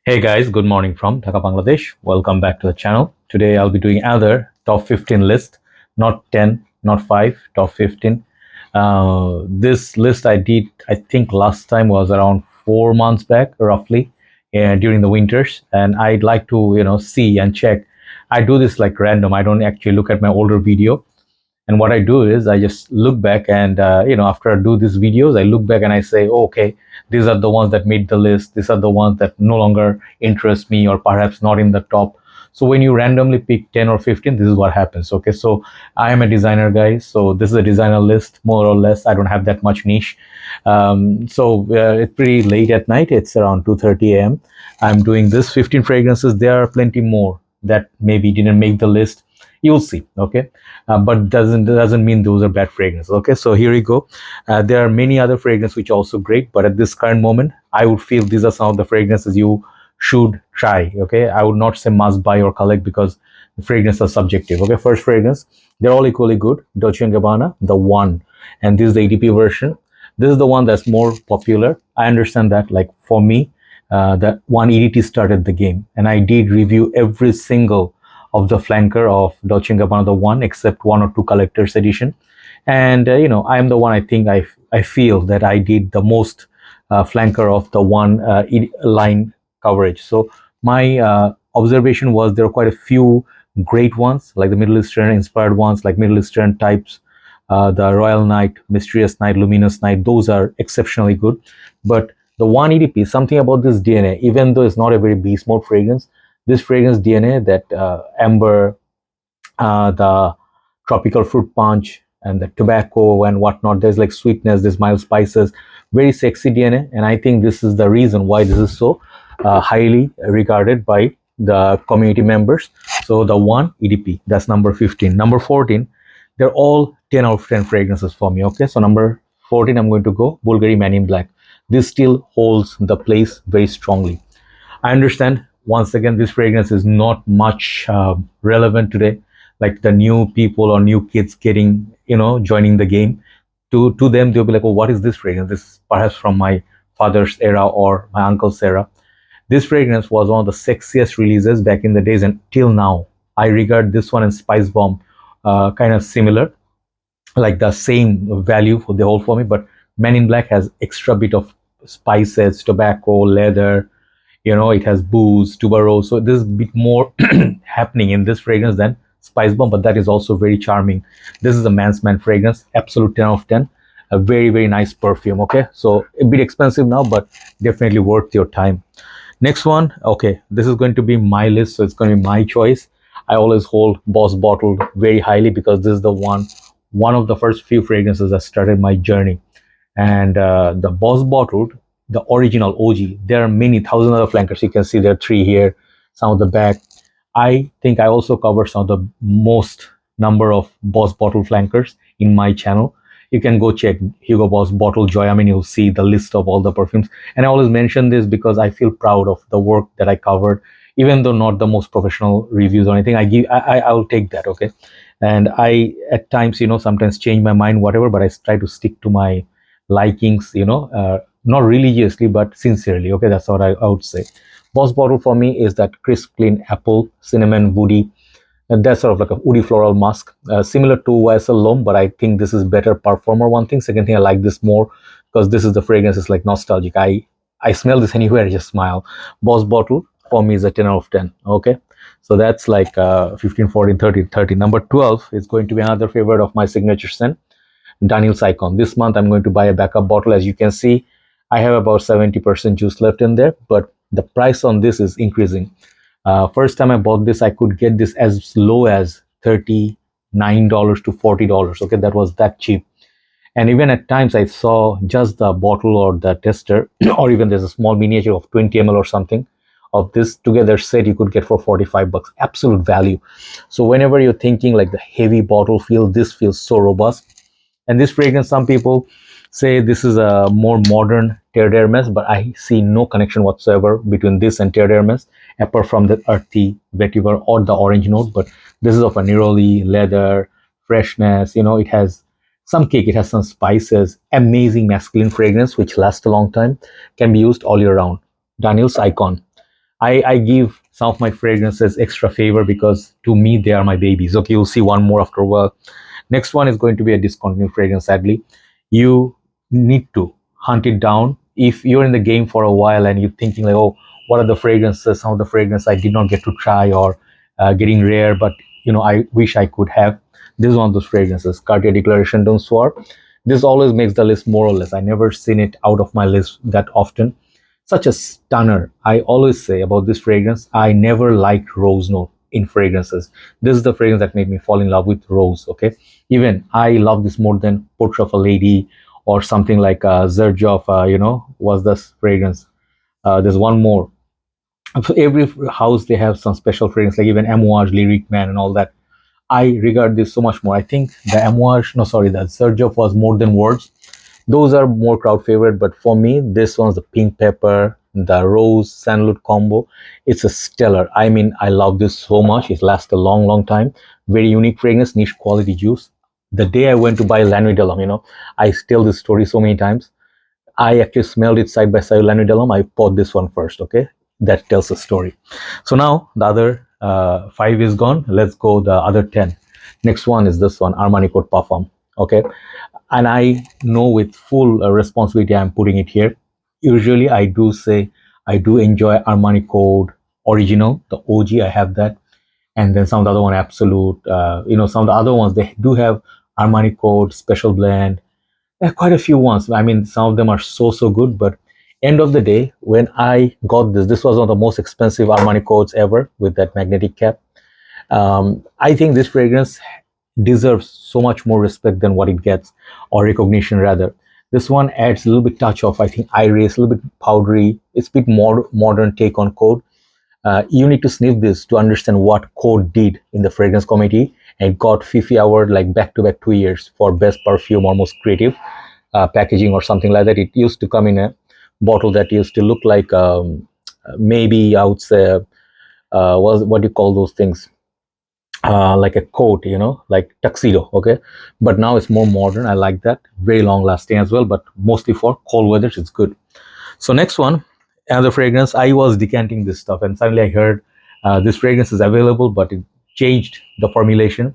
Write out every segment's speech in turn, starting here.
Hey guys, good morning from Dhaka, Bangladesh. Welcome back to the channel. Today I'll be doing another top 15 list, not 10, not 5, top 15. This list I did, I think last time was around 4 months back, roughly, during the winters. And I'd like to, see and check. I do this like random. I don't actually look at my older video. And what I do is I just look back and, after I do these videos, I look back and I say, oh, okay, these are the ones that made the list. These are the ones that no longer interest me or perhaps not in the top. So when you randomly pick 10 or 15, this is what happens. Okay, so I am a designer guy. So this is a designer list, more or less. I don't have that much niche. It's pretty late at night. It's around 2:30 a.m. I'm doing this 15 fragrances. There are plenty more that maybe didn't make the list. You'll see. Okay, but doesn't mean those are bad fragrances. Okay, so here we go. There are many other fragrances which are also great, but at this current moment I would feel these are some of the fragrances you should try. Okay, I would not say must buy or collect because the fragrances are subjective. Okay, first fragrance, they're all equally good. Dolce & Gabbana, the One, and this is the EDP version. This is the one that's more popular. I understand that. Like for me, that One EDT started the game, and I did review every single of the flanker of Dolce & Gabbana the One, except one or two collector's edition. And I'm the one. I think I feel that I did the most flanker of the One line coverage. So my observation was there are quite a few great ones, like the Middle Eastern inspired ones, like Middle Eastern types, the Royal Night, Mysterious Night, Luminous Night. Those are exceptionally good. But the One EDP, something about this DNA, even though it's not a very beast mode fragrance, this fragrance DNA, that amber, the tropical fruit punch, and the tobacco and whatnot, there's like sweetness, there's mild spices, very sexy DNA. And I think this is the reason why this is so highly regarded by the community members. So the One EDP, that's number 15. Number 14, they're all 10 out of 10 fragrances for me. Okay, so number 14, I'm going to go Bvlgari Man In Black. This still holds the place very strongly. I understand, once again, this fragrance is not much relevant today. Like the new people or new kids getting, joining the game. To them, they'll be like, oh, what is this fragrance? This is perhaps from my father's era or my uncle's era. This fragrance was one of the sexiest releases back in the days, and till now, I regard this one and Spice Bomb kind of similar, like the same value for the whole for me. But Man in Black has extra bit of spices, tobacco, leather, it has booze, tuberose. So there's a bit more happening in this fragrance than Spice Bomb, but that is also very charming. This is a man's man fragrance, absolute 10 of 10. A very, very nice perfume. Okay, so a bit expensive now, but definitely worth your time. Next one, okay, this is going to be my list, so it's going to be my choice. I always hold Boss Bottled very highly because this is the one of the first few fragrances that started my journey. And the Boss Bottled, the original OG, there are many thousand other flankers. You can see there are three here, some of the back. I think I also cover some of the most number of Boss Bottle flankers in my channel. You can go check Hugo Boss Bottle Joy. I mean, you'll see the list of all the perfumes. And I always mention this because I feel proud of the work that I covered, even though not the most professional reviews or anything. I will take that, okay? And I, at times, sometimes change my mind, whatever, but I try to stick to my likings, not religiously, but sincerely. Okay, that's what I would say. Boss Bottle for me is that crisp, clean apple, cinnamon, woody, and that's sort of like a woody floral musk, similar to YSL L'Homme, but I think this is better performer. One thing. Second thing, I like this more because this is the fragrance is like nostalgic. I smell this anywhere, I just smile. Boss Bottle for me is a 10 out of 10. Okay, so that's like 15, 14, 13, 30. Number 12 is going to be another favorite of my signature scent, Dunhill Icon. This month I'm going to buy a backup bottle. As you can see, I have about 70% juice left in there, but the price on this is increasing. First time I bought this, I could get this as low as $39 to $40. Okay, that was that cheap. And even at times I saw just the bottle or the tester, or even there's a small miniature of 20 ml or something of this together set you could get for 45 bucks. Absolute value. So whenever you're thinking like the heavy bottle feel, this feels so robust. And this fragrance, some people say this is a more modern Terre d'Hermes, but I see no connection whatsoever between this and Terre d'Hermes, apart from the earthy vetiver or the orange note. But this is of a neroli, leather, freshness. It has some kick, it has some spices, amazing masculine fragrance which lasts a long time, can be used all year round. Dunhill's Icon. I give some of my fragrances extra favor because to me they are my babies. Okay, you'll see one more after a while. Next one is going to be a discontinued fragrance, sadly. You need to hunt it down. If you're in the game for a while and you're thinking like, oh, what are the fragrances, some of the fragrances I did not get to try or getting rare, but I wish I could have. This is one of those fragrances, Cartier Declaration D'un Soir. This always makes the list more or less. I never seen it out of my list that often. Such a stunner. I always say about this fragrance, I never liked rose note in fragrances. This is the fragrance that made me fall in love with rose. Okay, even I love this more than Portrait of a Lady or something like Zerjov. Was this fragrance? There's one more. So every house they have some special fragrance, like even Amouage, Lyric Man, and all that. I regard this so much more. I think the Amouage, no, sorry, the Zerjov was more than words. Those are more crowd favorite, but for me, this one's the pink pepper, the rose sandalwood combo. It's a stellar. I mean, I love this so much. It lasts a long, long time. Very unique fragrance, niche quality juice. The day I went to buy Lanui de l'Homme, I tell this story so many times. I actually smelled it side by side with Lanui de l'Homme. I bought this one first, okay? That tells a story. So now the other 5 is gone. Let's go the other 10. Next one is this one, Armani Code Parfum, okay? And I know with full responsibility I'm putting it here. Usually I do say I do enjoy Armani Code Original, the OG. I have that, and then some of the other one Absolute. Some of the other ones they do have Armani Code Special Blend. Quite a few ones. I mean, some of them are so good, but end of the day, when I got this was one of the most expensive Armani Codes ever with that magnetic cap. I think this fragrance deserves so much more respect than what it gets, or recognition rather. This one adds a little bit touch of, I think, iris, a little bit powdery. It's a bit more modern take on Code. You need to sniff this to understand what Code did in the fragrance committee and got Fifi Award like back-to-back 2 years for best perfume, almost creative packaging or something like that. It used to come in a bottle that used to look like maybe I would say what do you call those things, like a coat, like tuxedo. Okay, but now it's more modern. I like that. Very long lasting as well, but mostly for cold weathers it's good. So next one, another fragrance. I was decanting this stuff and suddenly I heard this fragrance is available, but it changed the formulation.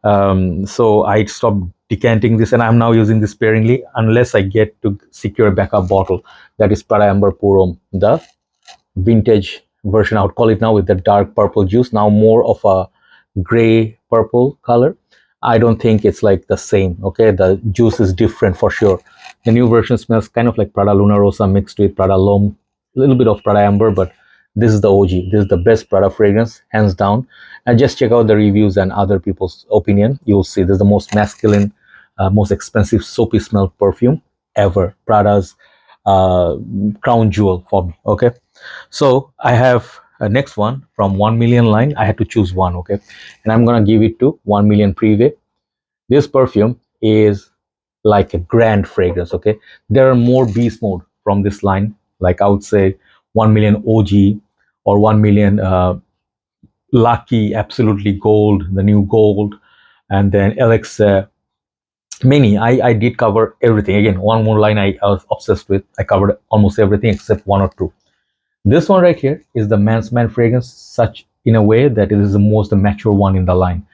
So I stopped decanting this and I'm now using this sparingly unless I get to secure a backup bottle. That is Prada Amber Purom, the vintage version I would call it now, with the dark purple juice, now more of a gray purple color. I don't think it's like the same. Okay, the juice is different for sure. The new version smells kind of like Prada Luna Rosa mixed with Prada L'Homme, a little bit of Prada Amber, but this is the OG. This is the best Prada fragrance, hands down. And just check out the reviews and other people's opinion. You'll see this is the most masculine, most expensive soapy smell perfume ever. Prada's crown jewel for me. Okay, so I have a next one from 1 million line. I had to choose one. Okay, and I'm gonna give it to 1 million Prive. This perfume is like a grand fragrance. Okay, there are more beast mode from this line, like I would say 1 million OG or 1 million Lucky, Absolutely Gold, the new Gold, and then LX many. I did cover everything. Again, one more line I was obsessed with. I covered almost everything except one or two. This one right here is the Man's Man fragrance, such in a way that it is the most mature one in the line.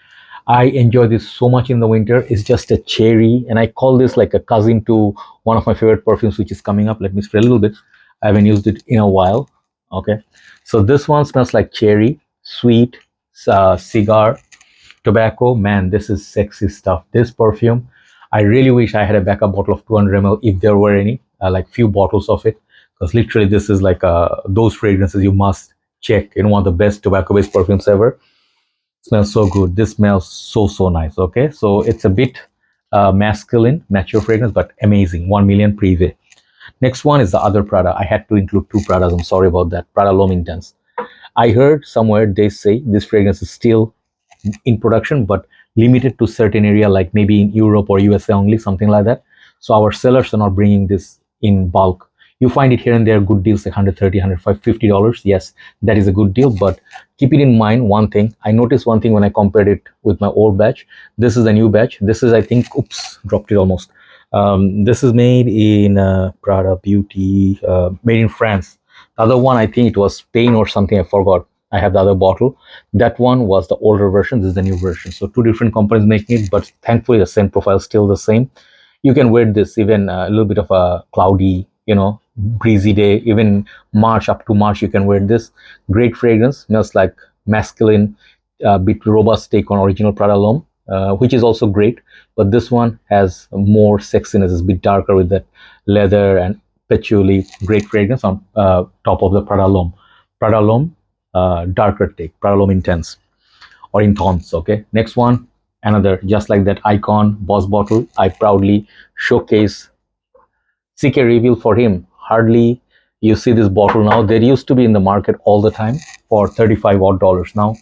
I enjoy this so much in the winter. It's just a cherry, and I call this like a cousin to one of my favorite perfumes, which is coming up. Let me spray a little bit. I haven't used it in a while. Okay, so this one smells like cherry, sweet, cigar, tobacco. Man, this is sexy stuff. This perfume, I really wish I had a backup bottle of 200 ml if there were any, like few bottles of it, because literally this is like those fragrances you must check. One of the best tobacco-based perfumes ever. Smells so good. This smells so nice. Okay, so it's a bit masculine, mature fragrance, but amazing. 1 million Prive. Next one is the other Prada. I had to include two Pradas. I'm sorry about that. Prada L'Homme Intense. I heard somewhere they say this fragrance is still in production, but limited to certain area, like maybe in Europe or USA only, something like that. So our sellers are not bringing this in bulk. You find it here and there, good deals like 130, 105, $50. Yes, that is a good deal, but keep it in mind one thing. I noticed one thing when I compared it with my old batch. This is a new batch. This is, I think, oops, dropped it almost. This is made in Prada Beauty, made in France. The other one, I think it was Spain or something, I forgot. I have the other bottle. That one was the older version, this is the new version. So two different companies making it, but thankfully the scent profile is still the same. You can wear this even a little bit of a cloudy, breezy day, even March, up to March you can wear this. Great fragrance, smells like masculine, bit robust take on original Prada L'Homme, which is also great, but this one has more sexiness, it's a bit darker with that leather and patchouli. Great fragrance on top of the Prada L'Homme. Prada L'Homme, darker take, Prada L'Homme Intense or Intense. Okay, next one, another just like that icon boss bottle. I proudly showcase CK reveal for him. Hardly you see this bottle now. There used to be in the market all the time for 35 odd dollars. Now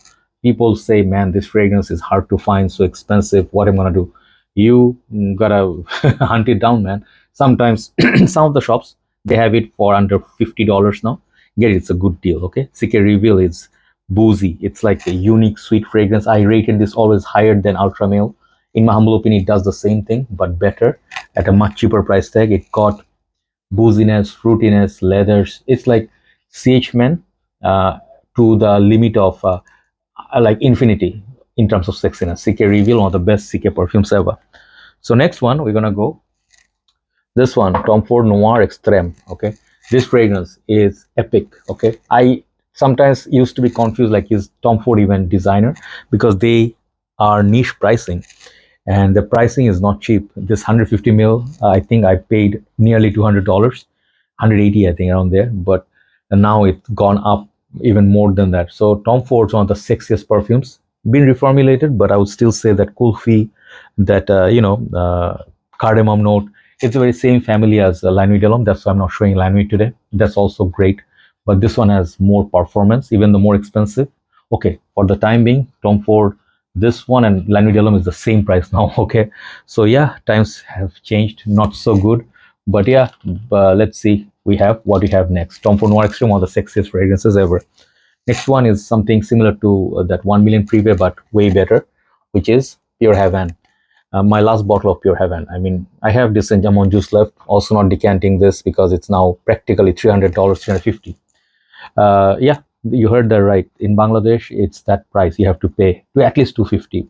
people say, man, this fragrance is hard to find, so expensive. What am I gonna do? You gotta hunt it down, man. Sometimes some of the shops they have it for under $50 now. Get it, it's a good deal. Okay, CK reveal is boozy. It's like a unique sweet fragrance. I rated this always higher than Ultra Male. In my humble opinion, it does the same thing but better at a much cheaper price tag. It got booziness, fruitiness, leathers. It's like CH Men to the limit of like infinity in terms of sexiness. CK Reveal, one of the best CK perfumes ever. So next one, we're gonna go this one, Tom Ford Noir Extreme. Okay, this fragrance is epic. Okay, I sometimes used to be confused, like, is Tom Ford even designer, because they are niche pricing and the pricing is not cheap. This 150 mil, I think I paid nearly $200, 180 I think, around there, but now it's gone up even more than that. So Tom Ford's one of the sexiest perfumes, been reformulated, but I would still say that Kulfi, that cardamom note, it's the very same family as La Nuit de l'Homme. That's why I'm not showing La Nuit today. That's also great, but this one has more performance, even the more expensive. Okay, for the time being, Tom Ford, this one and La Nuit de l'Homme is the same price now. Okay, so yeah, times have changed, not so good, but yeah, let's see. We have what we have next. Tom Ford Noir Extreme, one of the sexiest fragrances ever. Next one is something similar to that 1 million Prive, but way better, which is Pure Havane. My last bottle of Pure Havane. I mean, I have this in Jamon juice left. Also not decanting this because it's now practically $300, 350. Yeah, you heard that right. In Bangladesh, it's that price you have to pay, to at least 250.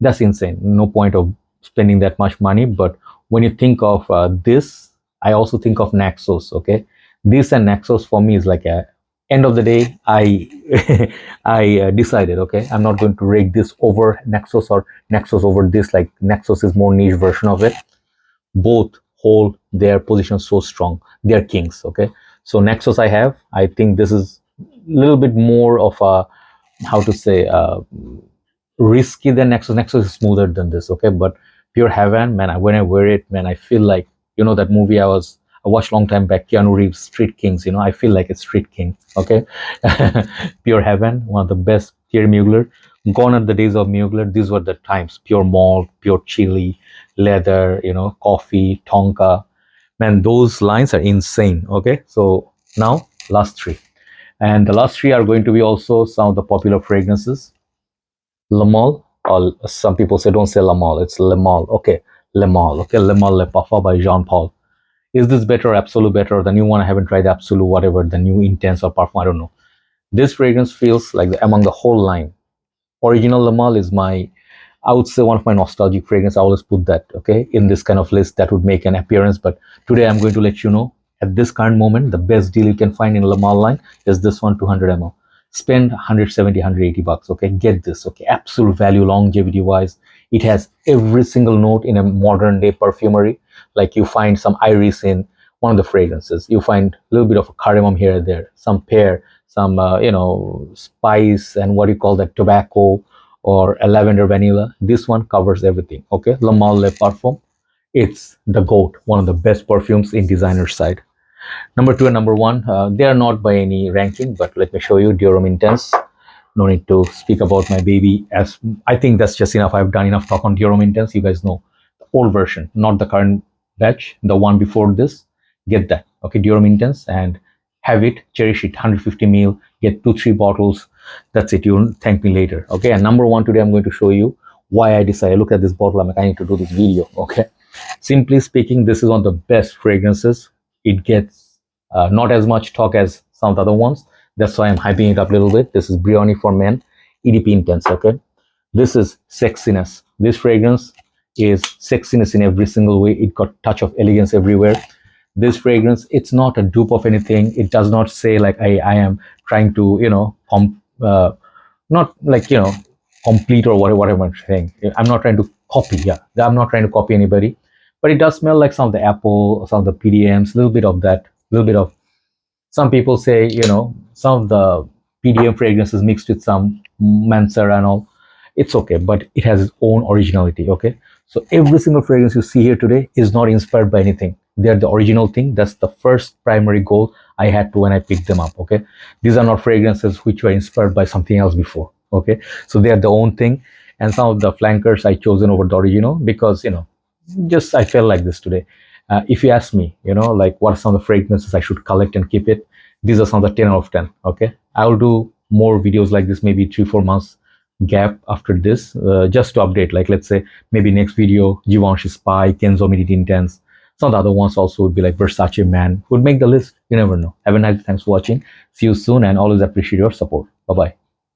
That's insane. No point of spending that much money. But when you think of this, I also think of Naxos. Okay, this and Naxos for me is like a end of the day. I decided, okay, I'm not going to rate this over Naxos or Naxos over this. Like, Naxos is more niche version of it. Both hold their position so strong. They are kings. Okay, so Naxos I think this is a little bit more of a, how to say, risky than Nexus. Nexus is smoother than this, okay? But Pure Havane, man, when I wear it, man, I feel like, that movie I watched long time back, Keanu Reeves, Street Kings. I feel like it's Street King, okay? Pure Havane, one of the best. Thierry Mugler, gone are the days of Mugler. These were the times. Pure malt, pure chili, leather, coffee, tonka. Man, those lines are insane, okay? So now, last three. And the last three are going to be also some of the popular fragrances. Le Male, or some people say don't say Le Male, it's Le Male. Okay, Le Male. Okay, Le Male Le Parfum by Jean Paul. Is this better or Absolute better? Or the new one, I haven't tried Absolute, whatever, the new Intense or Parfum, I don't know. This fragrance feels like among the whole line. Original Le Male is my, I would say, one of my nostalgic fragrance. I always put that, okay, in this kind of list that would make an appearance. But today I'm going to let you know, at this current moment, the best deal you can find in Le Male line is this one, 200 ml. Spend 170, 180 bucks, okay? Get this, okay? Absolute value, longevity wise. It has every single note in a modern day perfumery. Like, you find some iris in one of the fragrances. You find a little bit of a cardamom here and there, some pear, some, spice, and what do you call that, tobacco, or a lavender vanilla. This one covers everything, okay? Le Male Le Parfum, it's the GOAT, one of the best perfumes in designer side. Number two and number one, they are not by any ranking, but let me show you Dior Homme Intense. No need to speak about my baby, as I think that's just enough. I've done enough talk on Dior Homme Intense. You guys know the old version, not the current batch, the one before this. Get that, okay? Dior Homme Intense, and have it, cherish it. 150 ml, get 2-3 bottles. That's it. You'll thank me later, okay? And number one today, I'm going to show you why I decided. Look at this bottle. I'm like, I need to do this video, okay? Simply speaking, this is one of the best fragrances. It gets not as much talk as some of the other ones. That's why I'm hyping it up a little bit. This is Brioni for Men, EDP Intense, okay? This is sexiness. This fragrance is sexiness in every single way. It got touch of elegance everywhere. This fragrance, it's not a dupe of anything. It does not say like I am trying to, not like, complete or whatever I'm saying. I'm not trying to copy. Yeah, I'm not trying to copy anybody, but it does smell like some of the apple, some of the PDMs, a little bit of that, a little bit of, some people say, some of the PDM fragrances mixed with some Mansara and all. It's okay, but it has its own originality. Okay, so every single fragrance you see here today is not inspired by anything. They're the original thing. That's the first primary goal I had to when I picked them up. Okay, these are not fragrances which were inspired by something else before. Okay, so they are the own thing, and some of the flankers I chosen over the original because just I felt like this today. If you ask me, like what are some of the fragrances I should collect and keep it, these are some of the 10 out of 10. Okay, I will do more videos like this, maybe 3-4 months gap after this, just to update. Like let's say maybe next video, Givenchy Spy, Kenzo Medit Intense. Some of the other ones also would be like Versace Man, would make the list. You never know. Have a nice, thanks for watching. See you soon, and always appreciate your support. Bye bye.